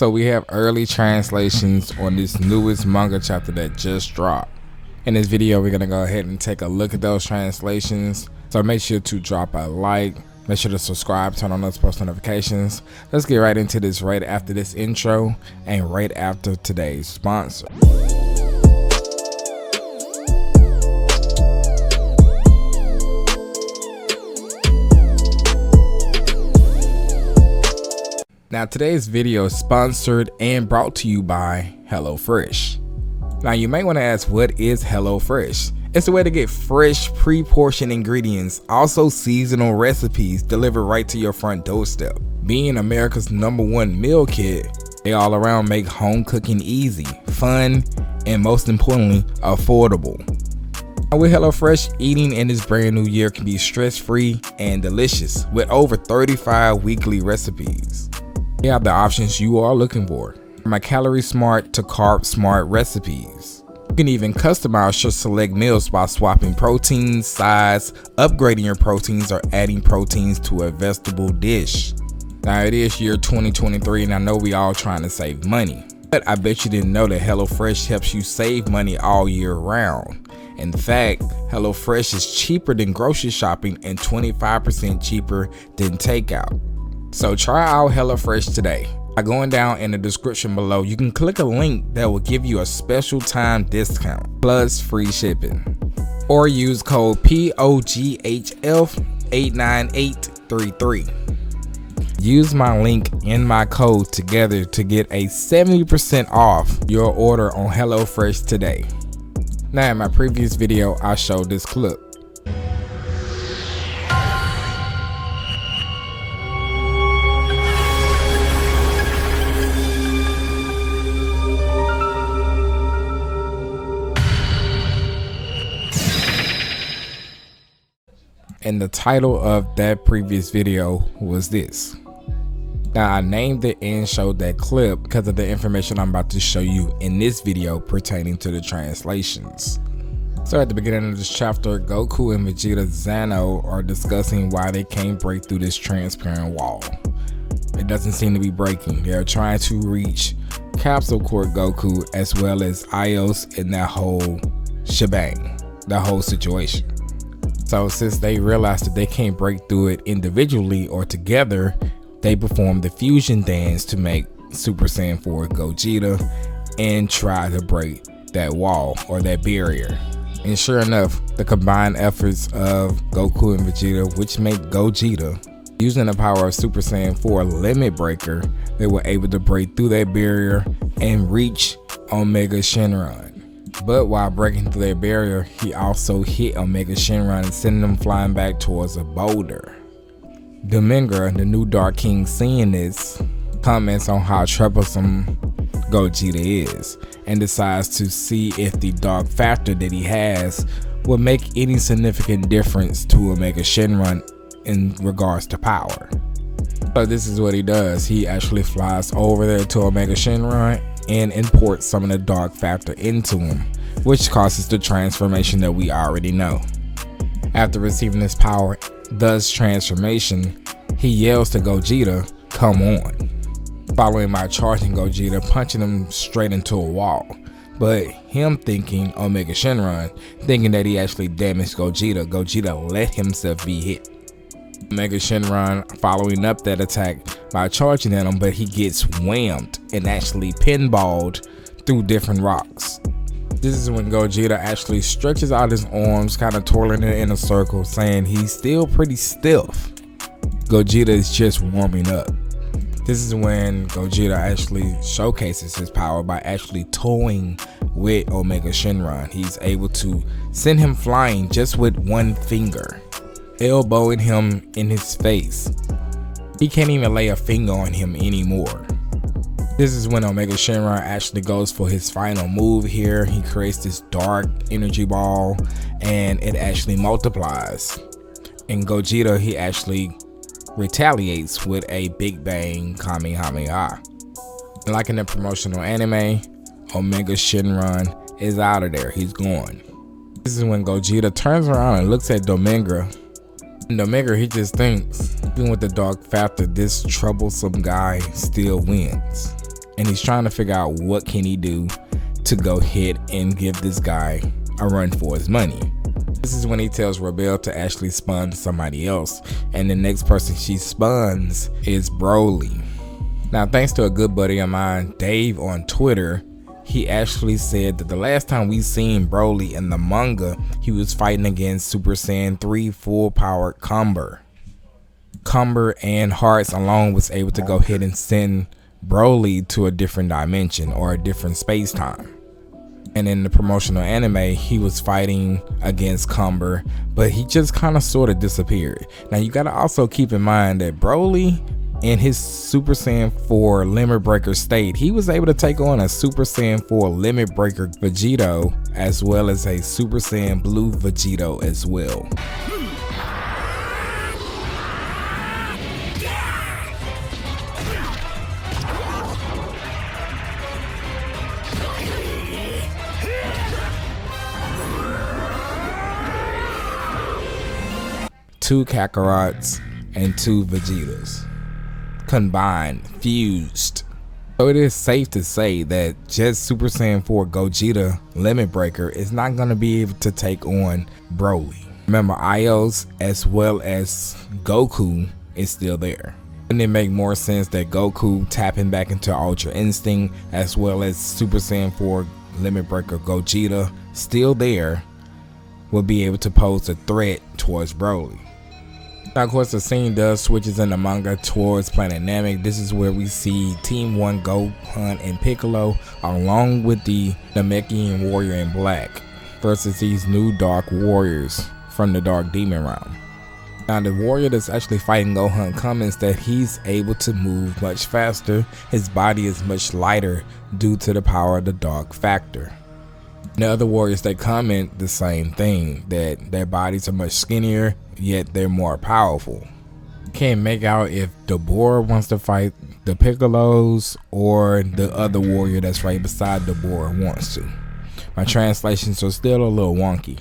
So we have early translations on this newest manga chapter that just dropped. In this video, we're gonna go ahead and take a look at those translations. So make sure to drop a like, make sure to subscribe, turn on those post notifications. Let's get right into this right after this intro and right after today's sponsor. Now today's video is sponsored and brought to you by HelloFresh. Now you may want to ask, what is HelloFresh? It's a way to get fresh pre-portioned ingredients, also seasonal recipes delivered right to your front doorstep. Being America's #1 meal kit, they all around make home cooking easy, fun, and most importantly, affordable. Now with HelloFresh, eating in this brand new year can be stress-free and delicious with over 35 weekly recipes. You have the options you are looking for, from calorie smart to carb smart recipes. You can even customize your select meals by swapping proteins, size, upgrading your proteins, or adding proteins to a vegetable dish. Now it is year 2023 and I know we all trying to save money, but I bet you didn't know that HelloFresh helps you save money all year round. In fact, HelloFresh is cheaper than grocery shopping and 25% cheaper than takeout. So try out HelloFresh today. By going down in the description below, you can click a link that will give you a special time discount plus free shipping. Or use code POGHF89833. Use my link and my code together to get a 70% off your order on HelloFresh today. Now in my previous video, I showed this clip. And the title of that previous video was this. Now I named it and showed that clip because of the information I'm about to show you in this video pertaining to the translations. So at the beginning of this chapter, Goku and Vegeta Zano are discussing why they can't break through this transparent wall. It doesn't seem to be breaking. They're trying to reach Capsule Core Goku as well as Ios in that whole shebang, that whole situation. So since they realized that they can't break through it individually or together, they perform the fusion dance to make Super Saiyan 4 Gogeta and try to break that wall or that barrier. And sure enough, the combined efforts of Goku and Vegeta, which make Gogeta, using the power of Super Saiyan 4 Limit Breaker, they were able to break through that barrier and reach Omega Shenron. But while breaking through their barrier, he also hit Omega Shenron, sending them flying back towards a boulder. Domingra, the new Dark King, seeing this, comments on how troublesome Gogeta is and decides to see if the dark factor that he has will make any significant difference to Omega Shenron in regards to power. So this is what he does. He actually flies over there to Omega Shenron and imports some of the dark factor into him, which causes the transformation that we already know. After receiving this power, thus transformation, he yells to Gogeta, "Come on," following by charging Gogeta, punching him straight into a wall. But him thinking, Omega Shenron, thinking that he actually damaged Gogeta, Gogeta let himself be hit. Omega Shenron following up that attack by charging at him, but he gets whammed and actually pinballed through different rocks. This is when Gogeta actually stretches out his arms, kind of twirling it in a circle, saying he's still pretty stiff. Gogeta is just warming up. This is when Gogeta actually showcases his power by actually toying with Omega Shenron. He's able to send him flying just with one finger, elbowing him in his face. He can't even lay a finger on him anymore. This is when Omega Shenron actually goes for his final move here. He creates this dark energy ball and it actually multiplies. And Gogeta, he actually retaliates with a Big Bang Kamehameha. And like in the promotional anime, Omega Shenron is out of there. He's gone. This is when Gogeta turns around and looks at Domingra. And Domingra, he just thinks, even with the dark factor, this troublesome guy still wins. and he's trying to figure out what can he do to go ahead and give this guy a run for his money. This is when he tells Rebel to actually spun somebody else, and the next person she spuns is Broly. Now, thanks to a good buddy of mine, Dave, on Twitter, he actually said that the last time we seen Broly in the manga, he was fighting against Super Saiyan 3 full-powered Cumber. Cumber and Hearts alone was able to go ahead and send Broly to a different dimension or a different space-time. And in the promotional anime, he was fighting against Cumber, but he just kind of sort of disappeared. Now, you got to also keep in mind that Broly, in his Super Saiyan 4 Limit Breaker state, he was able to take on a Super Saiyan 4 Limit Breaker Vegito, as well as a Super Saiyan Blue Vegito as well. Two Kakarots and two Vegetas combined, fused. So it is safe to say that just Super Saiyan 4 Gogeta Limit Breaker is not going to be able to take on Broly. Remember, Ios as well as Goku is still there. Wouldn't it make more sense that Goku tapping back into Ultra Instinct as well as Super Saiyan 4 Limit Breaker Gogeta still there will be able to pose a threat towards Broly? Now, of course, the scene does switches in the manga towards Planet Namek. This is where we see Team 1 Gohan and Piccolo along with the Namekian warrior in black versus these new Dark Warriors from the Dark Demon Realm. Now, the warrior that's actually fighting Gohan comments that he's able to move much faster. His body is much lighter due to the power of the Dark Factor. The other warriors, they comment the same thing, that their bodies are much skinnier, yet they're more powerful. Can't make out if Dabura wants to fight the Piccolos or the other warrior that's right beside Dabura wants to. My translations are still a little wonky.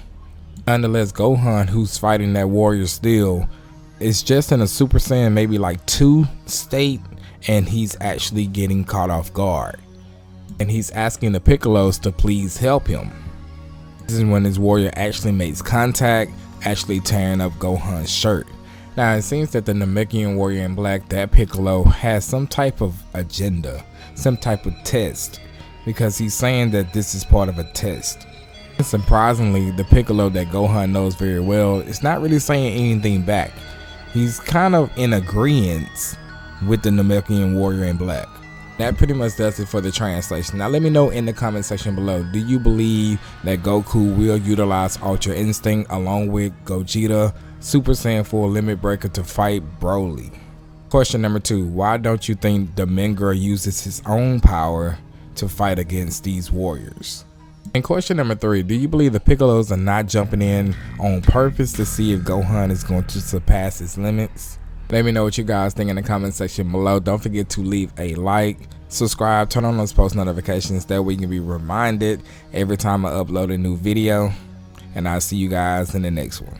Nonetheless, Gohan, who's fighting that warrior still, is just in a Super Saiyan maybe like 2 state, and he's actually getting caught off guard. And he's asking the Piccolos to please help him. This is when his warrior actually makes contact, actually tearing up Gohan's shirt. Now, it seems that the Namekian warrior in black, that Piccolo, has some type of agenda, some type of test, because he's saying that this is part of a test. And surprisingly, the Piccolo that Gohan knows very well is not really saying anything back. He's kind of in agreement with the Namekian warrior in black. That pretty much does it for the translation. Now, let me know in the comment section below, do you believe that Goku will utilize Ultra Instinct along with Gogeta Super Saiyan 4 Limit Breaker to fight Broly? Question number 2, why don't you think Domingo uses his own power to fight against these warriors? And question number 3, do you believe the Piccolos are not jumping in on purpose to see if Gohan is going to surpass his limits? Let me know what you guys think in the comment section below. Don't forget to leave a like, subscribe, turn on those post notifications. That way you can be reminded every time I upload a new video. And I'll see you guys in the next one.